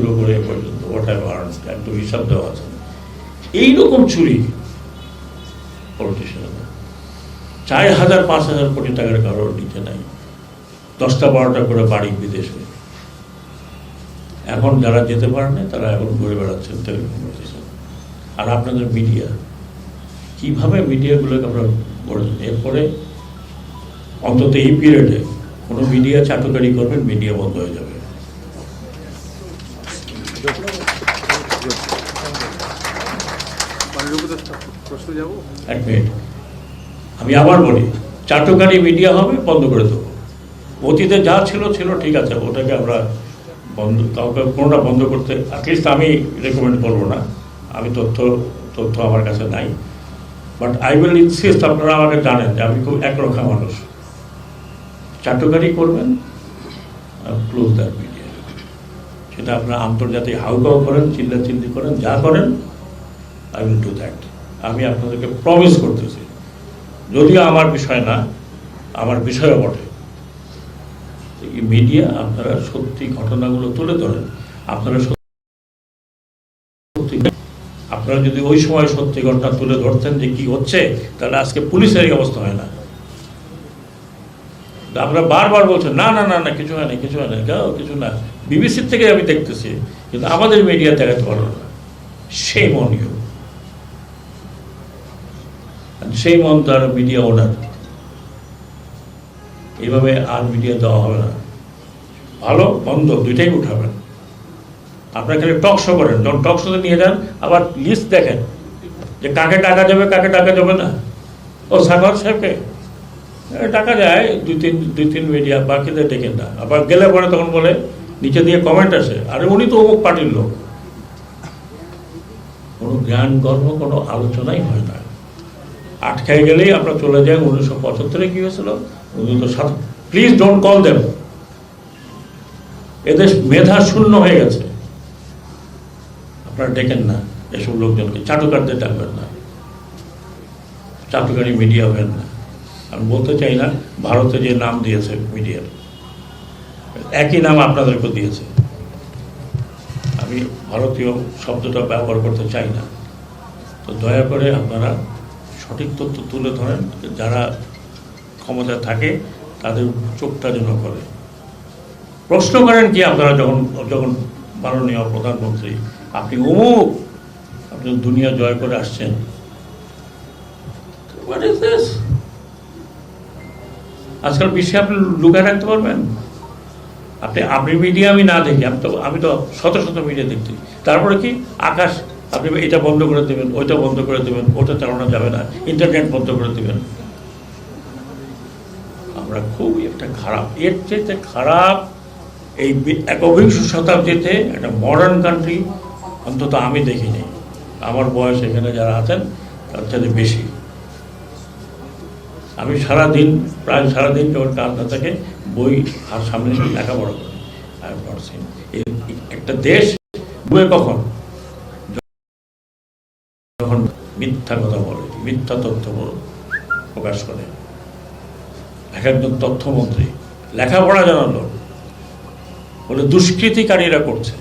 শুরু করে এ পর্যন্ত ওয়াটার একটু হিসাব দেওয়া আছে। এইরকম চুরি পলিটিশিয়ান 4,000-5,000 কোটি টাকার কারোর নিচে নাই, 10টা-12টা করে বাড়ি বিদেশে। এখন যারা যেতে পারেন না তারা এখন ঘুরে বেড়াচ্ছেন টেলিকমিউনিকেশন। আর আপনাদের মিডিয়া, কিভাবে মিডিয়াগুলোকে আমরা বলেছেন, এরপরে অন্তত এই পিরিয়ডে কোনো মিডিয়া চাটুকারি করবেন, মিডিয়া বন্ধ হয়ে যাবে। এক মিনিট, আমি আবার বলি, চাটুকারি মিডিয়া হবে, বন্ধ করে দেবো। অতীতে যা ছিল ছিল, ঠিক আছে, ওটাকে আমরা বন্ধ, কাউকে কোনোটা বন্ধ করতে অ্যাটলিস্ট আমি রেকমেন্ড করবো না। আমি তথ্য আমার কাছে নাই, বাট আই উইল ইনসিস্ট, আপনারা আমাকে জানেন যে আমি খুব একরক্ষা মানুষ। চাটুকারি করবেন, ক্লোজ দ্যাট মিডিয়া। সেটা আপনারা আন্তর্জাতিক হাউকাউ করেন, চিল্লাচিল্লি করেন, যা করেন, আই উইল ডু দ্যাট। আমি আপনাদেরকে প্রমিস করতেছি, যদিও আমার বিষয় না, আমার বিষয়ও বটে, এই মিডিয়া আপনারা সত্যি ঘটনাগুলো তুলে ধরেন। আপনারা যদি ওই সময় সত্যি ঘটনা তুলে ধরতেন যে কি হচ্ছে, তাহলে আজকে পুলিশের এই অবস্থা হয় না। আমরা বারবার বলছেন না না না না কিছু হয় না, কিছু হয় না, কিছু না, বিবিসির থেকে আমি দেখতেছি, কিন্তু আমাদের মিডিয়া দেখাতে পারলো না। সেই মনীয়, সেই মন তার মিডিয়া ওনার। এইভাবে আর মিডিয়া দেওয়া হবে না। ভালো বন্ধ দুইটাই উঠাবেন। আপনারা খালি টক শো করেন, যখন টক শোতে নিয়ে যান আবার লিস্ট দেখেন যে কাকে টাকা যাবে, কাকে টাকা যাবে না। ও সাগর সাহেবকে টাকা যায় দুই তিন মিডিয়া, বাকিদের ডেকেন না। আবার গেলে পরে তখন বলে, নিচে দিয়ে কমেন্ট আসে, আরে উনি তো অমুক পার্টির লোক। কোনো জ্ঞান গর্ব, কোনো আলোচনাই হয় না। আটকায় গেলেই আমরা চলে যাই 1975-এ কি হয়েছিল, 1907। Please don't call them. এদেশ মেধা শূন্য হয়ে গেছে। আপনারা ডেকেন না এসব লোকজনকে, চাটুকারদের ডাকবেন না, চাটুকারি মিডিয়া হবেন না। আমি বলতে চাই না ভারতে যে নাম দিয়েছে মিডিয়ার, একই নাম আপনাদেরকে দিয়েছে। আমি ভারতীয় শব্দটা ব্যবহার করতে চাই না। তো দয়া করে আপনারা সঠিক তথ্য তুলে ধরেন, যারা ক্ষমতায় থাকে তাদের চোখটা যেন করে। প্রশ্ন করেন কি আপনারা যখন মাননীয় প্রধানমন্ত্রী, আপনি অমুক, আপনি দুনিয়া জয় করে আসছেন, হোয়াট ইজ দিস? আজকাল বিশ্বে আপনি লুকায় রাখতে পারবেন? আপনি মিডিয়া আমি না দেখি, আমি তো শত শত মিডিয়া দেখছি। তারপরে কি আকাশ, আপনি এটা বন্ধ করে দেবেন, ওইটা বন্ধ করে দেবেন, ওটা চালানো যাবে না, ইন্টারনেট বন্ধ করে দেবেন। আমরা খুবই একটা খারাপ, এর চেয়ে খারাপ এই 21 শতাব্দীতে একটা মডার্ন কান্ট্রি অন্তত আমি দেখিনি। আমার বয়স এখানে যারা আছেন তার চাইতে বেশি। আমি প্রায় সারাদিন যখন কাজ না থাকে বই আর সামনে লেখাপড়া করি। একটা দেশ ডুবে কখন, যখন মিথ্যা কথা বলে, মিথ্যা তথ্য প্রকাশ করে। একজন তথ্যমন্ত্রী লেখাপড়া জানালো বলে দুষ্কৃতিকারীরা করছে।